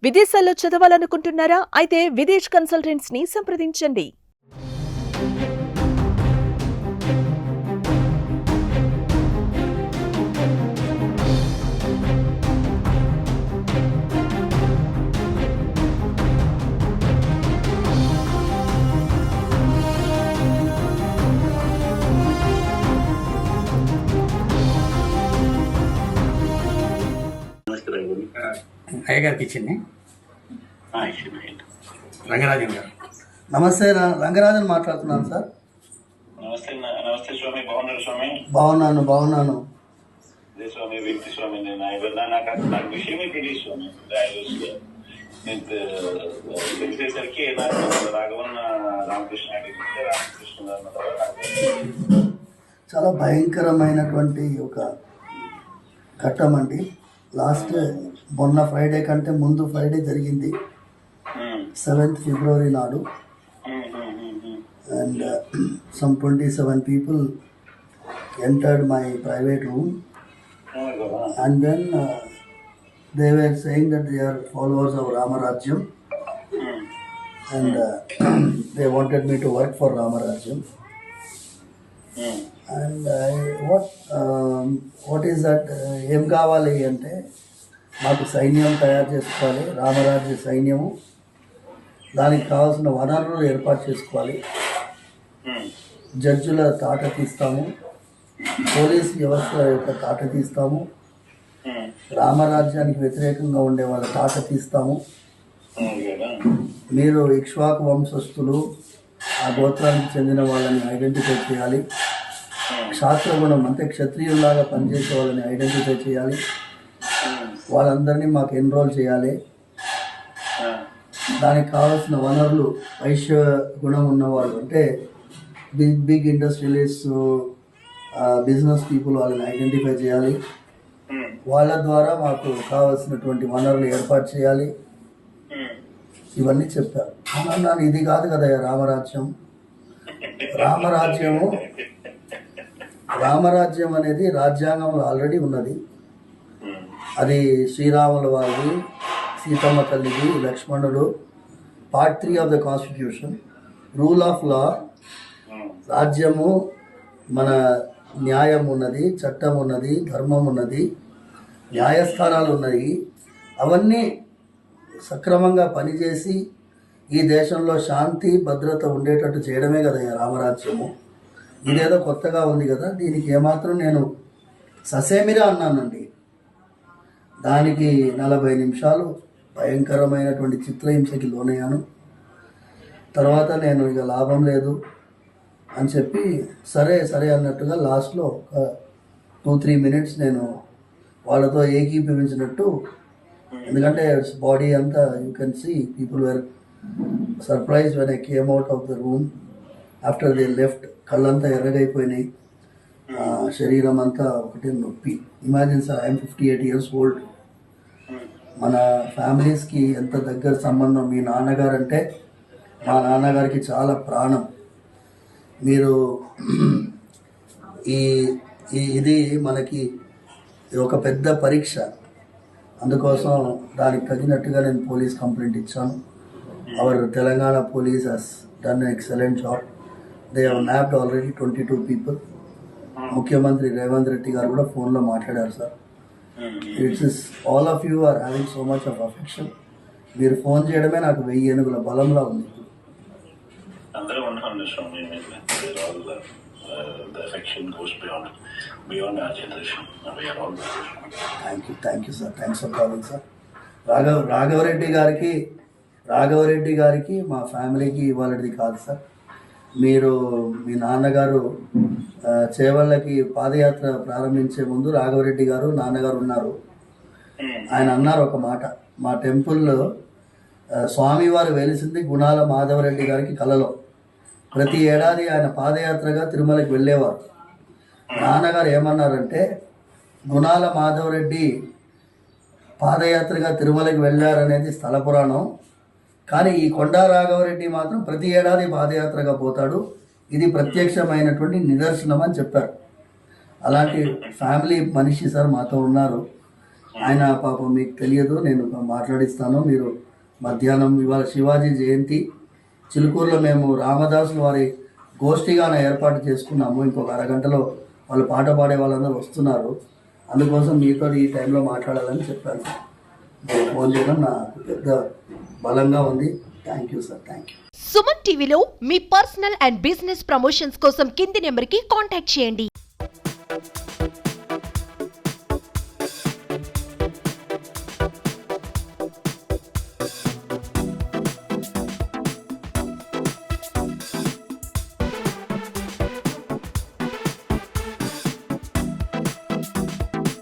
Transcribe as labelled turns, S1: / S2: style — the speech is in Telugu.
S1: విదేశాల్లో చదవాలనుకుంటున్నారా? అయితే విదేశ్ కన్సల్టెంట్స్ ని సంప్రదించండి.
S2: అయ్యగారికి ఇచ్చింది రంగరాజన్ గారు.
S3: నమస్తే, రంగరాజన్ మాట్లాడుతున్నాను సార్.
S4: నమస్తే నమస్తే స్వామి, బాగున్నారు స్వామి?
S3: బాగున్నాను
S4: అదే స్వామి, వ్యక్తి స్వామి. నాకు విషయమే తెలియదు స్వామి. నేను తెలిసేసరికి నాకు రాఘవన్న రామకృష్ణ
S3: చాలా భయంకరమైనటువంటి ఒక ఘట్టం అండి. లాస్ట్ మొన్న ఫ్రైడే కంటే ముందు ఫ్రైడే జరిగింది, 7th February నాడు. And some 27 people entered my private room, and then they were saying that they are followers of Ramarajyam, and they wanted me to work for Ramarajyam. And what is that? ఏం కావాలి అంటే మాకు సైన్యం తయారు చేసుకోవాలి, రామరాజ్య సైన్యము. దానికి కావాల్సిన వనరులు ఏర్పాటు చేసుకోవాలి. జడ్జుల తాట తీస్తాము, పోలీస్ వ్యవస్థ యొక్క తాట తీస్తాము, రామరాజ్యానికి వ్యతిరేకంగా ఉండే వాళ్ళ తాట తీస్తాము. మీరు ఇక్ష్వాకు వంశస్థులు, ఆ గోత్రానికి చెందిన వాళ్ళని ఐడెంటిఫై చేయాలి. క్షాత్రగుణం అంటే క్షత్రియుల్లాగా పనిచేసే వాళ్ళని ఐడెంటిఫై చేయాలి. వాళ్ళందరినీ మాకు ఎన్రోల్ చేయాలి. దానికి కావాల్సిన వనరులు వైశ్య గుణం ఉన్నవాళ్ళు అంటే బిగ్ ఇండస్ట్రియలిస్ట్, బిజినెస్ పీపుల్, వాళ్ళని ఐడెంటిఫై చేయాలి. వాళ్ళ ద్వారా మాకు కావాల్సినటువంటి వనరులు ఏర్పాటు చేయాలి. ఇవన్నీ చెప్పారు. అన్నాను, ఇది కాదు కదా రామరాజ్యం. రామరాజ్యం అనేది రాజ్యాంగంలో ఆల్రెడీ ఉన్నది. అది శ్రీరాముల వారిది, సీతమ్మ తల్లిది, లక్ష్మణుడు. Part 3 of the Constitution, rule of law. రాజ్యము మన న్యాయం ఉన్నది, చట్టం ఉన్నది, ధర్మం ఉన్నది, న్యాయస్థానాలు ఉన్నాయి. అవన్నీ సక్రమంగా పనిచేసి ఈ దేశంలో శాంతి భద్రత ఉండేటట్టు చేయడమే కదా రామరాజ్యము. ఇదేదో కొత్తగా ఉంది కదా, దీనికి ఏమాత్రం నేను ససేమిరా అన్నానండి. దానికి 40 నిమిషాలు భయంకరమైనటువంటి చిత్రహింసకి లోనయ్యాను. తర్వాత నేను ఇక లాభం లేదు అని చెప్పి సరే అన్నట్టుగా లాస్ట్లో ఒక 2-3 minutes నేను వాళ్ళతో ఏకీభవించినట్టు. ఎందుకంటే బాడీ అంతా you can see people were surprise when I came out of the room after they left. కళ్ళంతా ఎర్రగైపోయినాయి, శరీరం అంతా ఒకటే నొప్పి. Imagine sir, I'm 58 years old. మన ఫ్యామిలీస్కి ఎంత దగ్గర సంబంధం. మీ నాన్నగారు అంటే మా నాన్నగారికి చాలా ప్రాణం. మీరు ఇది మనకి ఒక పెద్ద పరీక్ష. అందుకోసం దానికి తగినట్టుగా నేను పోలీస్ కంప్లైంట్ ఇచ్చాను. Our Telangana police has done excellent job. They have nabbed already 22 people. ముఖ్యమంత్రి రేవంత్ రెడ్డి గారు కూడా ఫోన్లో మాట్లాడారు sir. It's all of you are having so much of affection. మీరు ఫోన్ చేయడమే నాకు 1000 ఏనుగుల బలంలా ఉంది. Thank you sir. Thanks for calling sir. Raghava Reddy గారికి మా ఫ్యామిలీకి ఇవ్వాలది కాదు సార్. మీరు మీ నాన్నగారు చేవళ్ళకి పాదయాత్ర ప్రారంభించే ముందు రాఘవరెడ్డి గారు నాన్నగారు ఉన్నారు. ఆయన అన్నారు ఒక మాట, మా టెంపుల్లో స్వామివారు వెలిసింది గుణాల మాధవరెడ్డి గారికి కలలో. ప్రతి ఏడాది ఆయన పాదయాత్రగా తిరుమలకి వెళ్ళేవారు. నాన్నగారు ఏమన్నారంటే, గుణాల మాధవరెడ్డి పాదయాత్రగా తిరుమలకి వెళ్ళారనేది స్థల పురాణం, కానీ ఈ కొండా రాఘవరెడ్డి మాత్రం ప్రతి ఏడాది పాదయాత్రగా పోతాడు, ఇది ప్రత్యక్షమైనటువంటి నిదర్శనం అని చెప్పారు. అలాంటి ఫ్యామిలీ మనిషి సార్ మాతో ఉన్నారు. ఆయన పాపం మీకు తెలియదు, నేను మాట్లాడిస్తాను. మీరు మధ్యాహ్నం ఇవాళ శివాజీ జయంతి చిలుకూరులో మేము రామదాసులు వారి గోష్ఠిగా ఏర్పాటు చేసుకున్నాము. ఇంకొక అరగంటలో వాళ్ళు పాట పాడే వాళ్ళందరూ వస్తున్నారు. అందుకోసం మీతో ఈ టైంలో మాట్లాడాలని చెప్పాను. మీరు ఫోన్ చేయడం నాకు పెద్ద బలంగా ఉంది. Thank you sir, thank you.
S5: Suman టీవీలో మీ పర్సనల్ అండ్ బిజినెస్ ప్రమోషన్స్ కోసం కింది నెంబర్కి కాంటాక్ట్ చేయండి.